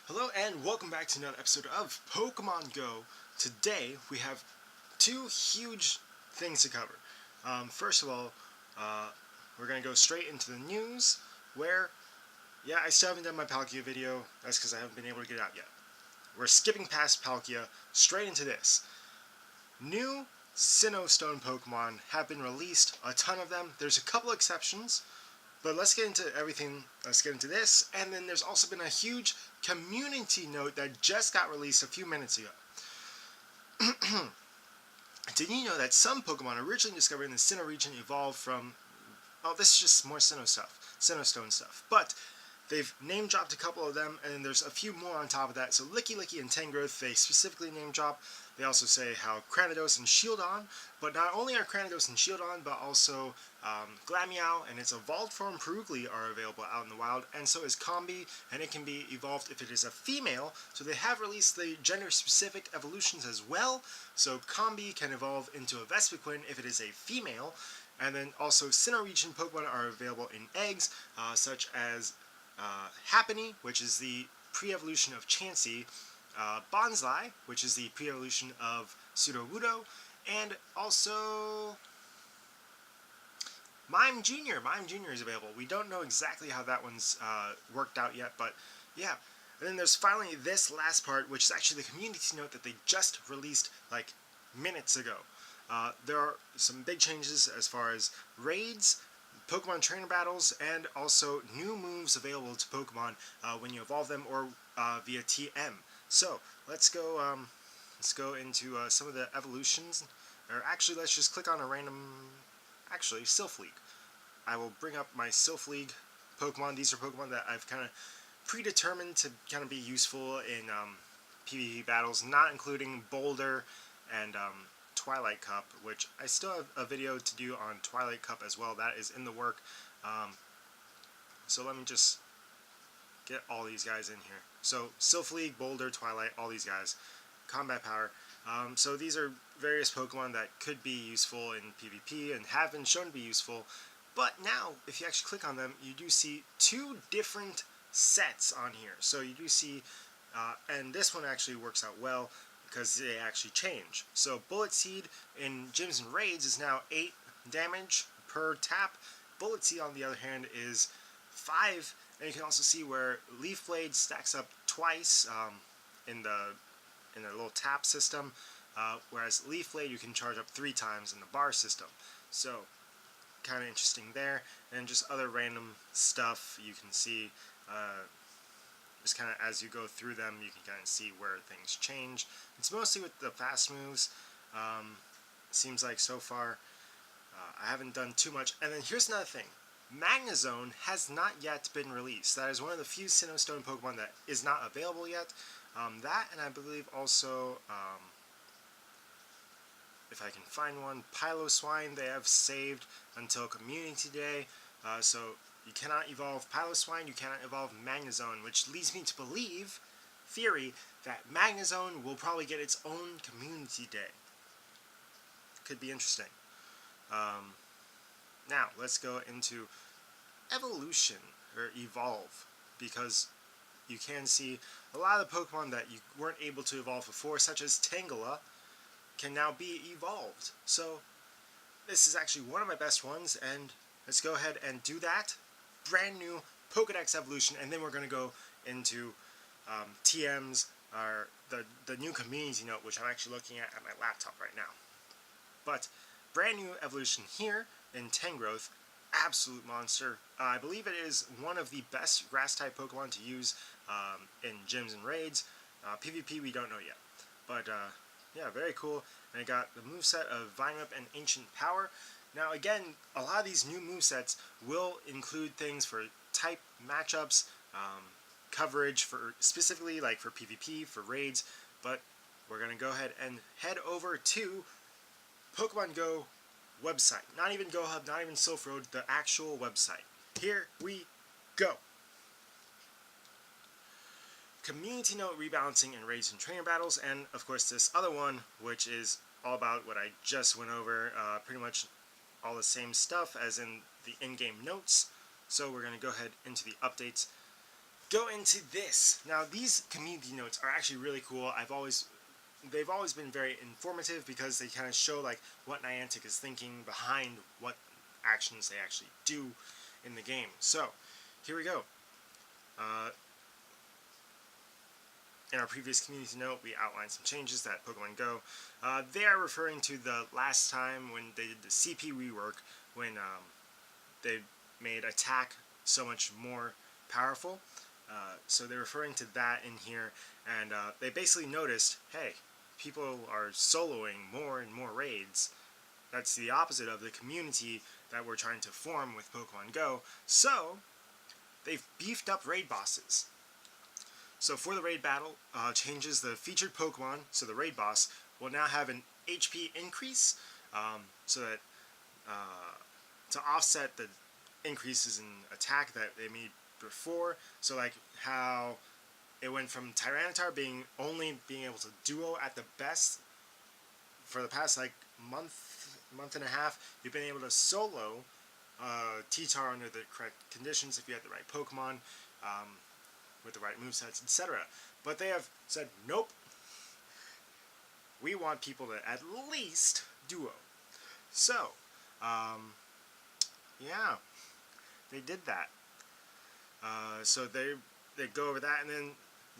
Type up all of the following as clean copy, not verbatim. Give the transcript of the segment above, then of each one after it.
Hello and welcome back to another episode of Pokemon Go. Today we have two huge things to cover. First of all, we're going to go straight into the news where, I still haven't done my Palkia video. That's because I haven't been able to get it out yet. We're skipping past Palkia straight into this. New Sinnoh Stone Pokemon have been released, a ton of them. There's a couple exceptions. But let's get into everything. Let's get into this. And then there's also been a huge community note that just got released a few minutes ago. Did you know that some Pokemon originally discovered in the Sinnoh region evolved from... Oh, this is just more Sinnoh stuff. Sinnoh Stone stuff. But they've name-dropped a couple of them, and there's a few more on top of that. So Licky and Tangrowth, they specifically name-drop. They also say how Cranidos and Shieldon, but not only are Cranidos and Shieldon, but also Glameow and its evolved form Perugly are available out in the wild, and so is Combi, and it can be evolved if it is a female. So they have released the gender-specific evolutions as well. So Combi can evolve into a Vespiquen if it is a female, and then also Sinnoh region Pokemon are available in eggs, such as Happiny, which is the pre-evolution of Chansey, Bonsly, which is the pre-evolution of Sudowoodo, and also Mime Jr. Mime Jr. is available. We don't know exactly how that one's worked out yet, but yeah. And then there's finally this last part, which is actually the community note that they just released like minutes ago. There are some big changes as far as raids, Pokemon trainer battles, and also new moves available to Pokemon when you evolve them or via TM. So let's go into some of the evolutions. Or actually, let's just click on a random. Actually, Sylph League. I will bring up my Sylph League Pokemon. These are Pokemon that I've kind of predetermined to kind of be useful in PvP battles, not including Boulder and Twilight Cup, which I still have a video to do on Twilight Cup as well. That is in the work. So let me just get all these guys in here. So Sylph League, Boulder, Twilight, all these guys. Combat Power. So these are various Pokemon that could be useful in PvP and have been shown to be useful. But now, if you actually click on them, you do see two different sets on here. So you do see, and this one actually works out well because they actually change. So Bullet Seed in gyms and raids is now 8 damage per tap. Bullet Seed, on the other hand, is 5. And you can also see where Leaf Blade stacks up twice in the little tap system, whereas Leaf Blade you can charge up 3 times in the bar system. So kind of interesting there. And just other random stuff you can see. Just kind of as you go through them, you can kind of see where things change. It's mostly with the fast moves. Seems like so far I haven't done too much. And then here's another thing. Magnezone has not yet been released. That is one of the few Sinnoh Stone Pokemon that is not available yet. That, and I believe also, if I can find one, Piloswine they have saved until Community Day. So you cannot evolve Piloswine, you cannot evolve Magnezone, which leads me to believe, theory, that Magnezone will probably get its own Community Day. Could be interesting. Now, let's go into evolution, or evolve, because you can see a lot of the Pokemon that you weren't able to evolve before, such as Tangela, can now be evolved. So, this is actually one of my best ones, and let's go ahead and do that. Brand new Pokedex evolution, and then we're going to go into TMs, or the new community note, which I'm actually looking at my laptop right now. But, brand new evolution here in Tangrowth, absolute monster. I believe it is one of the best grass-type Pokemon to use in gyms and raids. PvP we don't know yet. But, yeah, very cool. And it got the moveset of Vine Whip and Ancient Power. Now, again, a lot of these new movesets will include things for type matchups, coverage for specifically like for PvP, for raids. But we're going to go ahead and head over to Pokemon Go website. Not even GoHub, not even Sylph Road, the actual website. Here we go. Community note rebalancing and raids and trainer battles, and of course this other one, which is all about what I just went over, pretty much all the same stuff as in the in-game notes. So we're going to go ahead into the updates. go into this. Now, these community notes are actually really cool. They've always been very informative because they kind of show like what Niantic is thinking behind what actions they actually do in the game. So, here we go. In our previous community note, we outlined some changes that Pokemon Go. They are referring to the last time when they did the CP rework, when they made attack so much more powerful. So they're referring to that in here, and they basically noticed, hey, people are soloing more and more raids. That's the opposite of the community that we're trying to form with Pokemon Go. So they've beefed up raid bosses. So for the raid battle, changes the featured Pokemon, so the raid boss, will now have an HP increase, so that to offset the increases in attack that they made before. So like how it went from Tyranitar only being able to duo at the best for the past like month and a half. You've been able to solo T-Tar under the correct conditions if you had the right Pokemon, with the right movesets, etc. But they have said, nope, we want people to at least duo. So, yeah, they did that. So they go over that, and then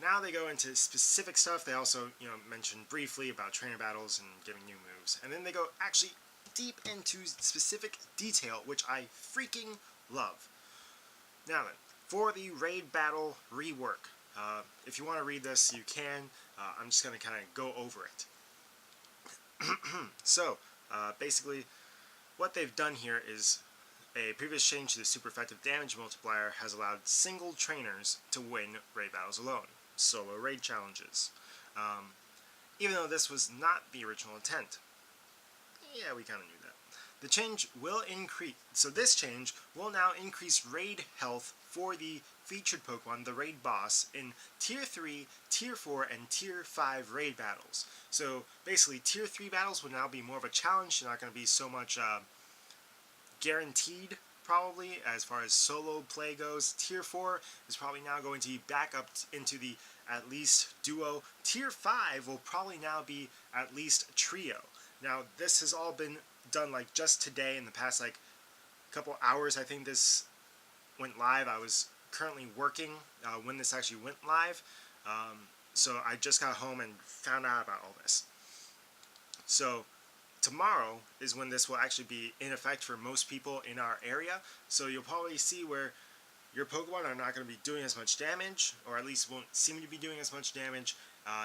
now they go into specific stuff. They also, mentioned briefly about trainer battles and getting new moves, and then they go actually deep into specific detail, which I freaking love. Now then, for the raid battle rework, if you want to read this, you can. I'm just going to kind of go over it. So, basically, what they've done here is a previous change to the super effective damage multiplier has allowed single trainers to win raid battles alone, solo raid challenges. Even though this was not the original intent. Yeah, we kind of knew that. The change will increase, so this change will now increase raid health for the featured Pokemon, the raid boss, in Tier 3, Tier 4, and Tier 5 raid battles. So basically, Tier 3 battles will now be more of a challenge. They're not going to be so much guaranteed, probably, as far as solo play goes. Tier 4 is probably now going to be back up into the at least duo. Tier 5 will probably now be at least trio. Now, this has all been done like just today, in the past like couple hours. I think this went live. I was currently working when this actually went live, so I just got home and found out about all this. So tomorrow is when this will actually be in effect for most people in our area. So you'll probably see where your Pokemon are not going to be doing as much damage, or at least won't seem to be doing as much damage.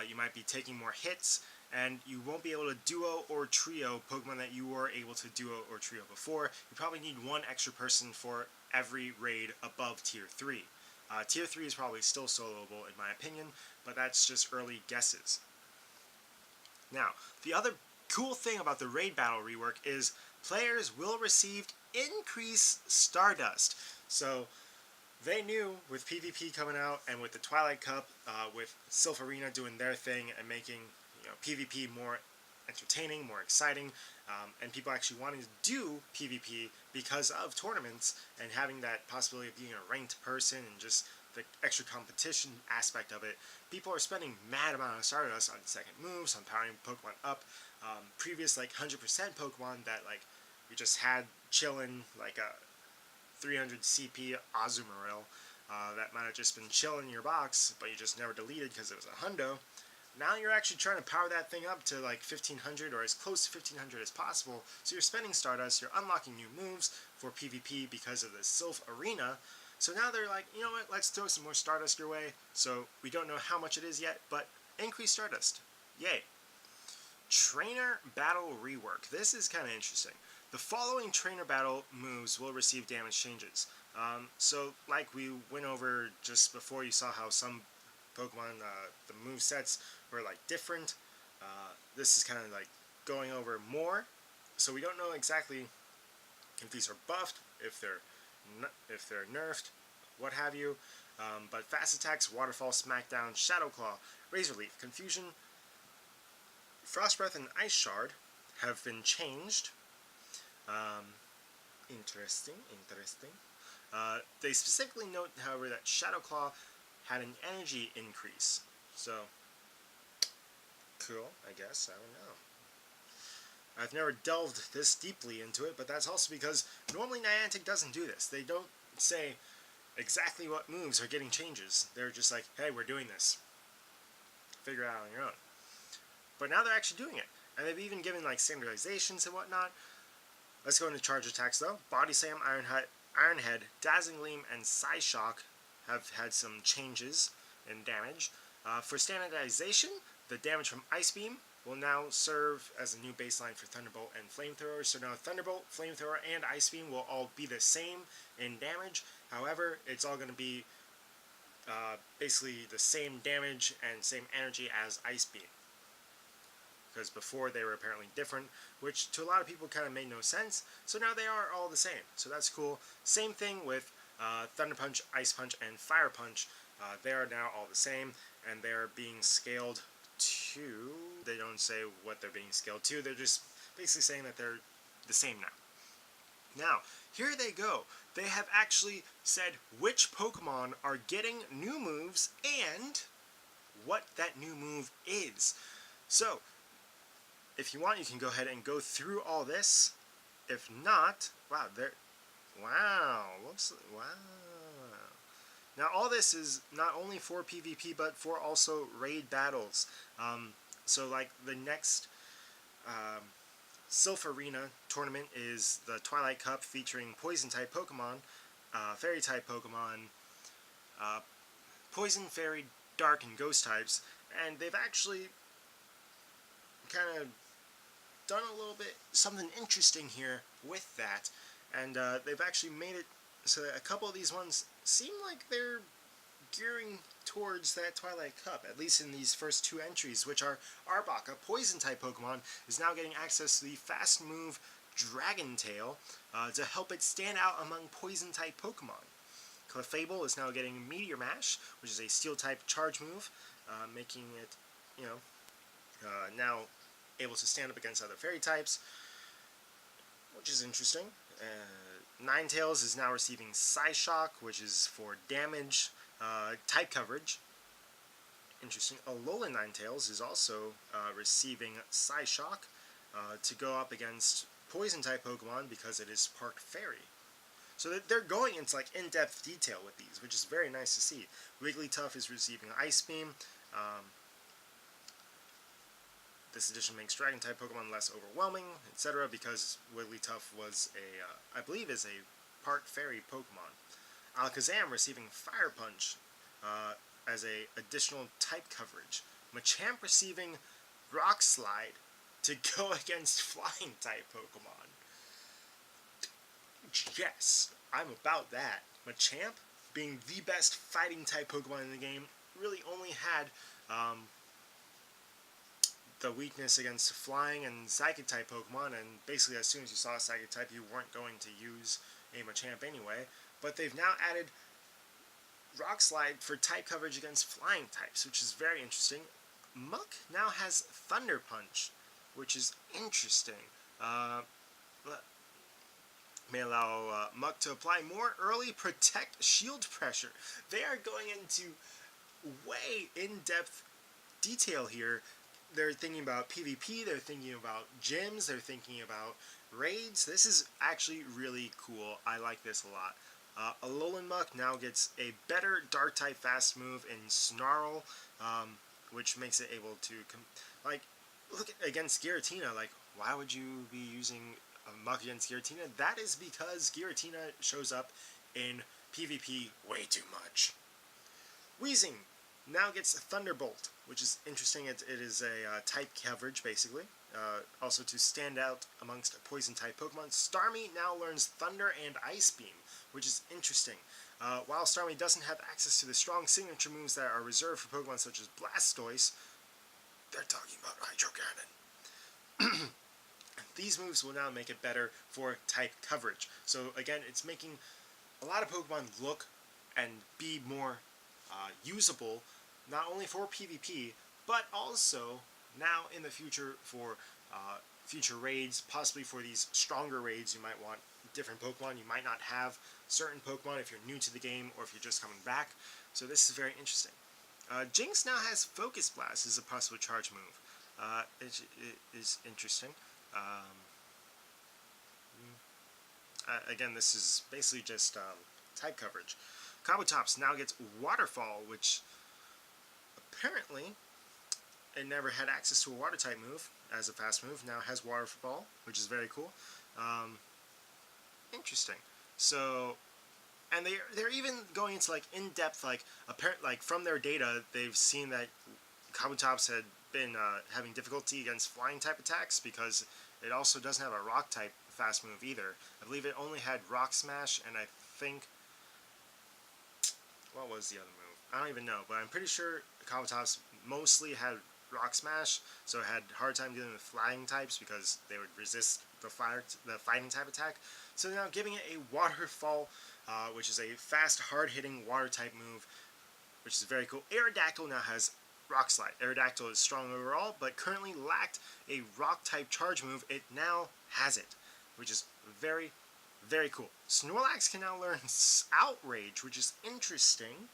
You might be taking more hits, and you won't be able to duo or trio Pokemon that you were able to duo or trio before. You probably need one extra person for every raid above Tier 3. Tier 3 is probably still soloable in my opinion, but that's just early guesses. Now, the other cool thing about the raid battle rework is players will receive increased Stardust. So they knew with PvP coming out, and with the Twilight Cup, with Sylph Arena doing their thing and making PvP more entertaining, more exciting, and people actually wanting to do PvP because of tournaments and having that possibility of being a ranked person and just the extra competition aspect of it. People are spending mad amount of Stardust on second moves, on powering Pokemon up. Previous like 100% Pokemon that like you just had chilling, like a 300 CP Azumarill that might have just been chilling in your box, but you just never deleted because it was a hundo. Now you're actually trying to power that thing up to like 1500 or as close to 1500 as possible. So you're spending Stardust, you're unlocking new moves for PvP because of the Sylph Arena. So now they're like, you know what, let's throw some more Stardust your way. So we don't know how much it is yet, but increase Stardust. Yay. Trainer Battle Rework. This is kind of interesting. The following trainer battle moves will receive damage changes. So like we went over just before, you saw how some Pokemon, the movesets were like different. This is kind of like going over more. So we don't know exactly if these are buffed, if they're nerfed, what have you. But Fast Attacks, Waterfall, Smackdown, Shadow Claw, Razor Leaf, Confusion, Frost Breath, and Ice Shard have been changed. Interesting. They specifically note, however, that Shadow Claw had an energy increase. So, cool, I guess. I don't know. I've never delved this deeply into it, but that's also because normally Niantic doesn't do this. They don't say exactly what moves are getting changes. They're just like, hey, we're doing this. Figure it out on your own. But now they're actually doing it. And they've even given like standardizations and whatnot. Let's go into charge attacks though. Body Slam, Iron Head, Dazzling Gleam, and Psyshock have had some changes in damage. For standardization, the damage from Ice Beam will now serve as a new baseline for Thunderbolt and Flamethrower. So now Thunderbolt, Flamethrower, and Ice Beam will all be the same in damage. However, it's all going to be basically the same damage and same energy as Ice Beam. Because before they were apparently different, which to a lot of people kind of made no sense. So now they are all the same. So that's cool. Same thing with Thunder Punch, Ice Punch, and Fire Punch. They are now all the same, and they're being scaled to... They don't say what they're being scaled to. They're just basically saying that they're the same now. Now, here they go. They have actually said which Pokemon are getting new moves and what that new move is. So, if you want, you can go ahead and go through all this. If not, wow, wow. Now, all this is not only for PvP, but for also raid battles. So, like, the next Sylph Arena tournament is the Twilight Cup featuring Poison-type Pokemon, Fairy-type Pokemon, Poison, Fairy, Dark, and Ghost types. And they've actually kind of done a little bit something interesting here with that, and they've actually made it so that a couple of these ones seem like they're gearing towards that Twilight Cup, at least in these first two entries, which are Arbok, a Poison-type Pokemon, is now getting access to the fast move Dragon Tail to help it stand out among Poison-type Pokemon. Clefable is now getting Meteor Mash, which is a Steel-type charge move, making it, now able to stand up against other Fairy types, which is interesting. Ninetales is now receiving Psyshock, which is for damage, type coverage. Interesting. Alolan Ninetales is also receiving Psyshock to go up against Poison-type Pokemon because it is Park Fairy. So they're going into like in-depth detail with these, which is very nice to see. Wigglytuff is receiving Ice Beam. This edition makes Dragon-type Pokemon less overwhelming, etc., because Wigglytuff was a, I believe is a Park Fairy Pokemon. Alakazam receiving Fire Punch as a additional type coverage. Machamp receiving Rock Slide to go against Flying-type Pokemon. Yes, I'm about that. Machamp, being the best Fighting-type Pokemon in the game, really only had the weakness against Flying and Psychic-type Pokemon, and basically as soon as you saw a Psychic-type, you weren't going to use a Machamp anyway. But they've now added Rock Slide for type coverage against Flying types, which is very interesting. Muck now has Thunder Punch, which is interesting. May allow Muck to apply more early protect shield pressure. They are going into way in-depth detail here. They're thinking about PvP, they're thinking about gyms, they're thinking about raids. This is actually really cool. I like this a lot. Alolan Muck now gets a better Dark-type fast move in Snarl, which makes it able to, look at, against Giratina, why would you be using a Muck against Giratina? That is because Giratina shows up in PvP way too much. Weezing now gets Thunderbolt, which is interesting. It is a type coverage, basically. Also to stand out amongst Poison-type Pokemon. Starmie now learns Thunder and Ice Beam, which is interesting. While Starmie doesn't have access to the strong signature moves that are reserved for Pokemon such as Blastoise, they're talking about Hydro Cannon. These moves will now make it better for type coverage. So again, it's making a lot of Pokemon look and be more usable, not only for PvP, but also now in the future for future raids, possibly for these stronger raids you might want different Pokemon. You might not have certain Pokemon if you're new to the game or if you're just coming back. So this is very interesting. Jinx now has Focus Blast as a possible charge move. It is interesting. Um, Again, this is basically just type coverage. Kabutops now gets Waterfall, which apparently it never had access to a water type move as a fast move. Now it has Waterfall, which is very cool. Interesting. So, and they're even going into like in depth, like apparent, like from their data, they've seen that Kabutops had been having difficulty against flying type attacks because it also doesn't have a rock type fast move either. I believe it only had Rock Smash, and I think, what was the other move? I don't even know, but I'm pretty sure Kabutops mostly had Rock Smash, so it had a hard time dealing with flying types because they would resist the fighting type attack. So now giving it a Waterfall, which is a fast, hard-hitting water type move, which is very cool. Aerodactyl now has Rock Slide. Aerodactyl is strong overall, but currently lacked a rock type charge move. It now has it, which is very, very cool. Snorlax can now learn Outrage, which is interesting.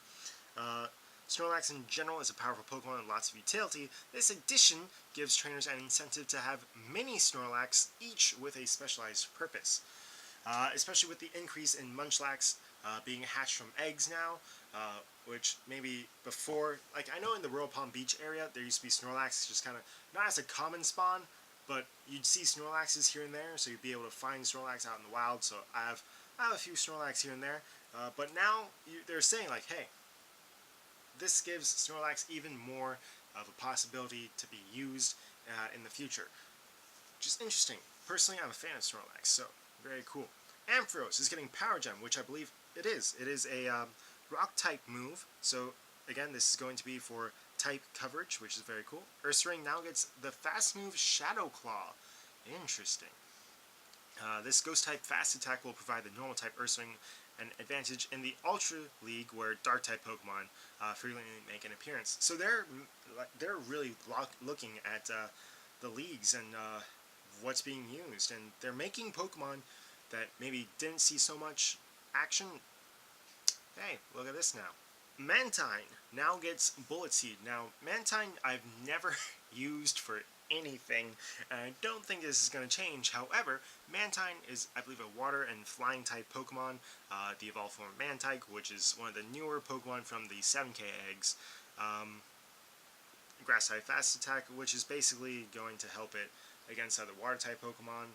Snorlax in general is a powerful Pokemon with lots of utility. This addition gives trainers an incentive to have mini Snorlax, each with a specialized purpose. Especially with the increase in Munchlax being hatched from eggs now, which maybe before, like I know in the Royal Palm Beach area, there used to be Snorlax just kind of, not as a common spawn, but you'd see Snorlaxes here and there, so you'd be able to find Snorlax out in the wild. So I have a few Snorlax here and there, but now they're saying like, hey, this gives Snorlax even more of a possibility to be used in the future, which is interesting. Personally, I'm a fan of Snorlax, so very cool. Ampharos is getting Power Gem, which I believe it is. It is a rock type move, so again, this is going to be for type coverage, which is very cool. Ursaring now gets the fast move Shadow Claw. Interesting. This ghost type fast attack will provide the normal type Ursaring an advantage in the Ultra League, where dark type Pokemon frequently make an appearance. So they're really looking at the leagues and what's being used, and they're making Pokemon that maybe didn't see so much action. Hey, look at this now. Mantine now gets Bullet Seed. Now, Mantine I've never used for anything, and I don't think this is going to change. However, Mantine is, I believe, a water and flying type Pokemon, the evolved form of Mantike, which is one of the newer Pokemon from the 7K eggs. Grass type fast attack, which is basically going to help it against other water type Pokemon.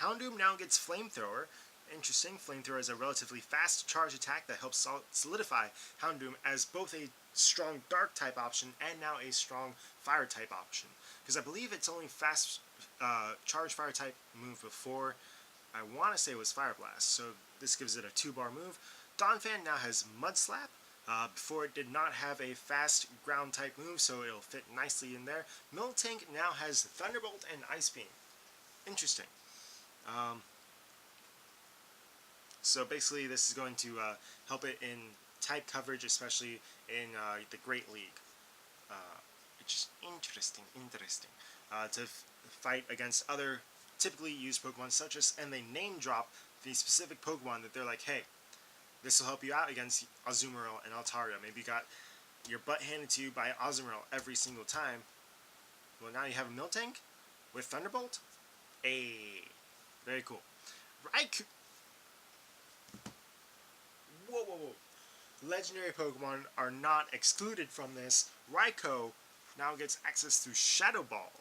Houndoom now gets Flamethrower. Interesting. Flamethrower is a relatively fast charge attack that helps solidify Houndoom as both a strong dark type option and now a strong fire type option. Because I believe it's only fast charge fire type move before. I want to say it was Fire Blast, so this gives it a 2-bar move. Donphan now has Mud Slap. Before it did not have a fast ground type move, so it'll fit nicely in there. Miltank now has Thunderbolt and Ice Beam. Interesting. So basically this is going to help it in type coverage, especially in the Great League. Which is interesting. To fight against other typically used Pokemon such as, and they name drop the specific Pokemon that they're like, hey, this will help you out against Azumarill and Altaria. Maybe you got your butt handed to you by Azumarill every single time. Well, now you have a Miltank with Thunderbolt. Very cool. Raikou. Whoa. Legendary Pokemon are not excluded from this. Raikou now gets access to Shadow Ball.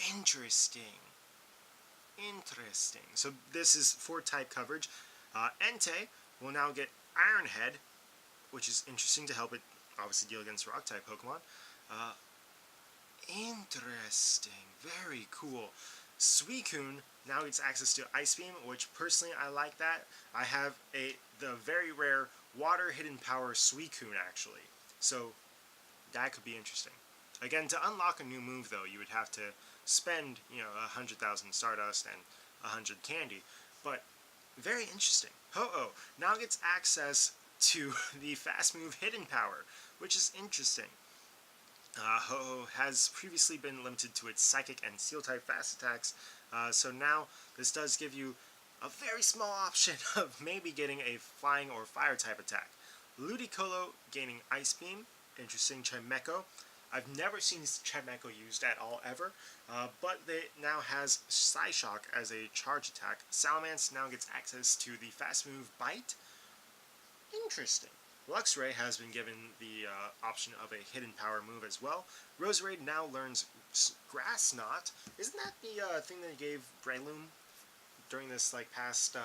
Interesting. So this is for type coverage. Entei will now get Iron Head, which is interesting to help it obviously deal against rock type Pokemon. Interesting. Very cool. Suicune now gets access to Ice Beam, which personally I like that. I have the very rare Water Hidden Power Suicune actually. So that could be interesting. Again, to unlock a new move though, you would have to spend, 100,000 Stardust and 100 Candy. But very interesting. Ho-Oh now gets access to the fast move Hidden Power, which is interesting. Ho-Oh has previously been limited to its Psychic and Steel type fast attacks, So now this does give you a very small option of maybe getting a flying or fire type attack. Ludicolo gaining Ice Beam, interesting. Chimecho. I've never seen Chimecho used at all ever, but it now has Psyshock as a charge attack. Salamence now gets access to the fast move Bite. Interesting. Luxray has been given the option of a hidden power move as well. Roserade now learns Grass Knot. Isn't that the thing that he gave Breloom during this past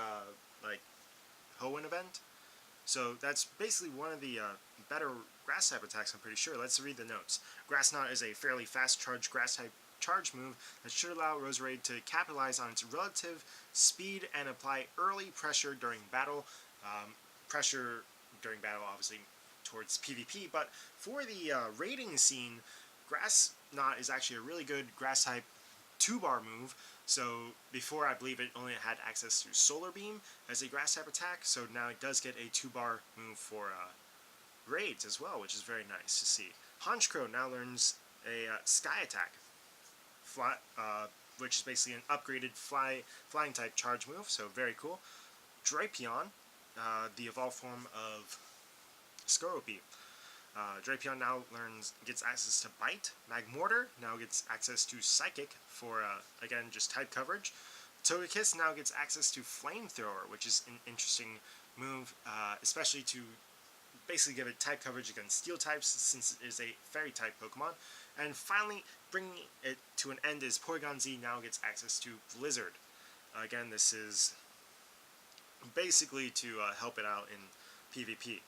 Hoenn event? So that's basically one of the better grass type attacks, I'm pretty sure. Let's read the notes. Grass Knot is a fairly fast charge grass type charge move that should allow Roserade to capitalize on its relative speed and apply early pressure during battle. Pressure during battle, obviously, towards PvP, but for the raiding scene, Grass Knot is actually a really good grass type 2-bar move. So before, I believe it only had access to Solar Beam as a grass type attack, so now it does get a 2-bar move for raids as well, which is very nice to see. Honchkrow now learns a Sky attack, which is basically an upgraded flying type charge move, so very cool. Drapion, the evolved form of Skorupi. Drapion now gets access to Bite. Magmortar now gets access to Psychic for, again, just type coverage. Togekiss now gets access to Flamethrower, which is an interesting move, especially to basically give it type coverage against Steel types, since it is a Fairy type Pokemon. And finally, bringing it to an end is Porygon Z now gets access to Blizzard. Again, this is basically to help it out in PvP.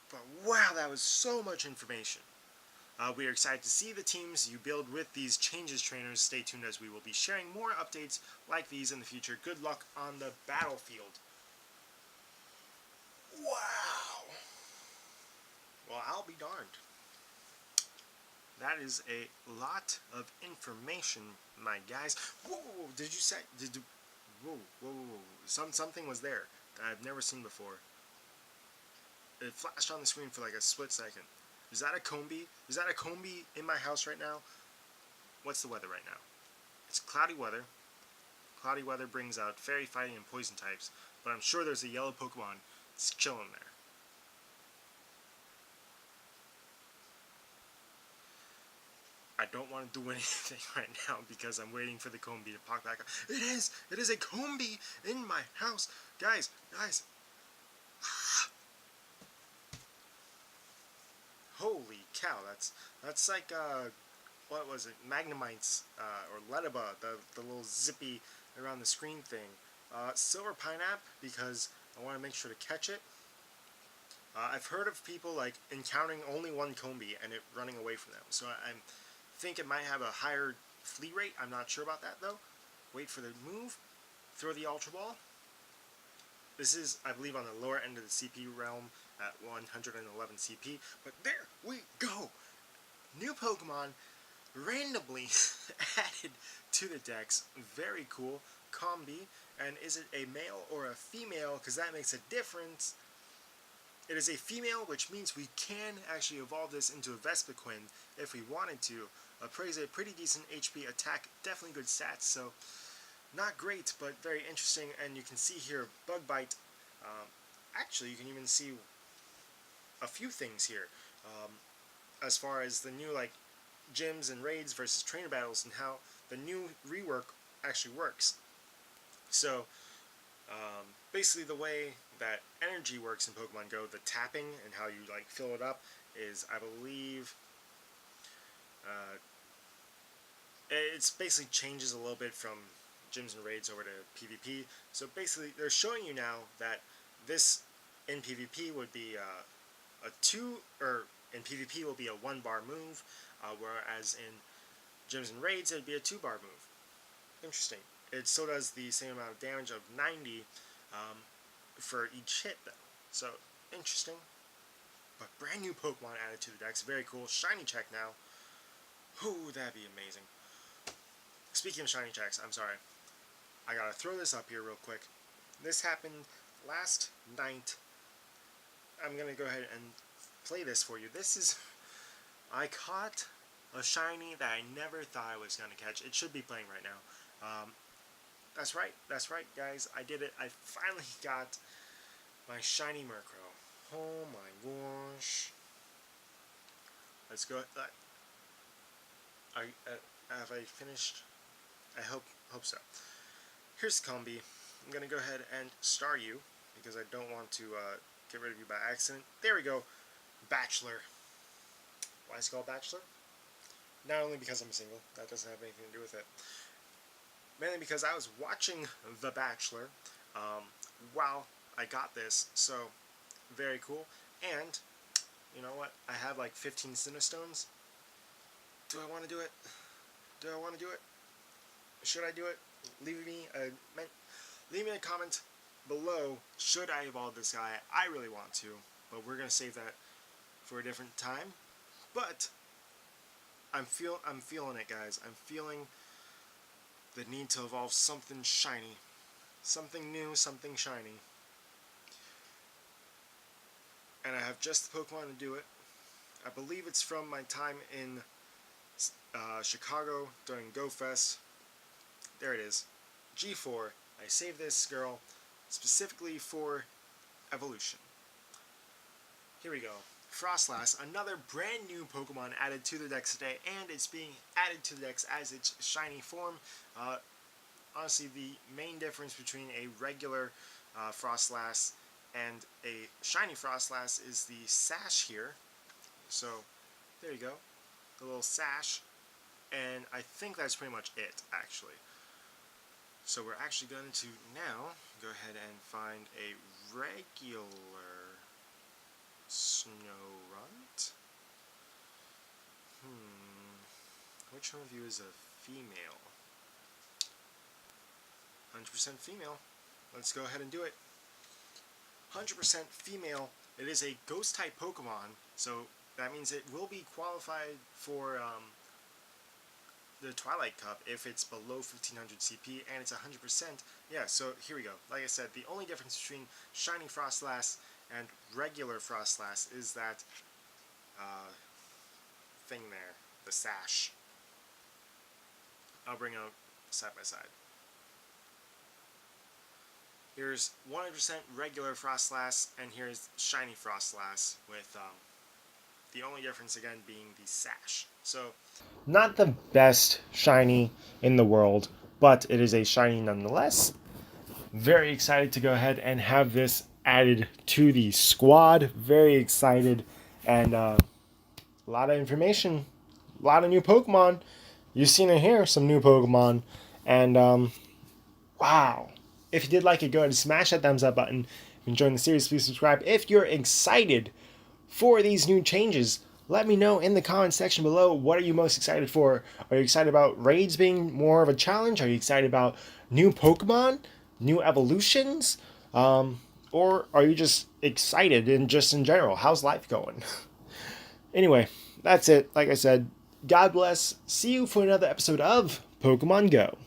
But wow, that was so much information. We are excited to see the teams you build with these changes, trainers. Stay tuned as we will be sharing more updates like these in the future. Good luck on the battlefield. Wow. Well, I'll be darned. That is a lot of information, my guys. Whoa, did you say... Whoa. Something was there that I've never seen before. It flashed on the screen for like a split second. Is that a Combi? Is that a Combi in my house right now? What's the weather right now? It's cloudy weather. Cloudy weather brings out Fairy, Fighting, and Poison types, but I'm sure there's a yellow Pokemon that's chilling there. I don't want to do anything right now because I'm waiting for the Combi to pop back up. It is a Combi in my house. Guys. Holy cow, that's like, what was it, Magnemite's, or Letaba, the little zippy around the screen thing. Silver Pineapple, because I want to make sure to catch it. I've heard of people, encountering only one Combi and it running away from them, so I think it might have a higher flee rate. I'm not sure about that, though. Wait for the move. Throw the Ultra Ball. This is, I believe, on the lower end of the CP realm at 111 CP. But there we go! New Pokemon randomly added to the decks. Very cool. Combi. And is it a male or a female? Because that makes a difference. It is a female, which means we can actually evolve this into a Vespiquen if we wanted to. Praise a pretty decent HP, attack, definitely good stats, so not great, but very interesting. And you can see here, Bug Bite. Actually, you can even see a few things here as far as the new gyms and raids versus trainer battles and how the new rework actually works. So basically the way that energy works in Pokemon Go, the tapping and how you fill it up is, I believe, it's basically changes a little bit from gyms and raids over to PvP. So basically they're showing you now that this in PvP would be in PvP will be a 1-bar move, whereas in gyms and raids it'd be a 2-bar move. Interesting. It still does the same amount of damage of 90 for each hit, though. So, interesting. But brand new Pokemon added to the decks. Very cool. Shiny check now. Ooh, that'd be amazing. Speaking of shiny checks, I'm sorry. I gotta throw this up here real quick. This happened last night. I'm gonna go ahead and play this for you. This is... I caught a shiny that I never thought I was gonna catch. It should be playing right now. That's right, guys. I did it. I finally got my shiny Murkrow. Oh my gosh. Let's go. Have I finished? I hope so. Here's Combi. I'm gonna go ahead and star you because I don't want to get rid of you by accident. There we go. Bachelor. Why is it called Bachelor? Not only because I'm single, that doesn't have anything to do with it. Mainly because I was watching The Bachelor while I got this, so very cool. And you know what? I have like 15 Sinnoh Stones. Do I want to do it? Do I want to do it? Should I do it? Leave me a comment below. Should I evolve this guy? I really want to, but we're gonna save that for a different time. But I'm feeling it, guys. I'm feeling the need to evolve something shiny, something new, something shiny. And I have just the Pokemon to do it. I believe it's from my time in Chicago during Go Fest. There it is. G4. I saved this girl specifically for evolution. Here we go. Frostlass, another brand new Pokemon added to the Dex today, and it's being added to the Dex as its shiny form. Honestly, the main difference between a regular Frostlass and a shiny Frostlass is the sash here. So, there you go. The little sash. And I think that's pretty much it, actually. So we're actually going to now go ahead and find a regular Snorunt. Which one of you is a female? 100% female. Let's go ahead and do it. 100% female. It is a ghost type Pokemon, so that means it will be qualified for the Twilight Cup if it's below 1500 CP and it's 100%. Yeah, so here we go. Like I said, the only difference between shiny Frostlass and regular Frostlass is that thing there, the sash. I'll bring out side by side. Here's 100% regular Frostlass, and here's shiny Frostlass with the only difference again being the sash. So, not the best shiny in the world, but it is a shiny nonetheless. Very excited to go ahead and have this added to the squad. Very excited, and a lot of information, a lot of new Pokemon. You've seen it here, some new Pokemon, and wow. If you did like it, go ahead and smash that thumbs up button. If you enjoyed the series, please subscribe. If you're excited for these new changes, let me know in the comment section below. What are you most excited for? Are you excited about raids being more of a challenge? Are you excited about new Pokemon, new evolutions? Or are you just excited and just in general? How's life going? Anyway, that's it. Like I said, God bless. See you for another episode of Pokemon Go.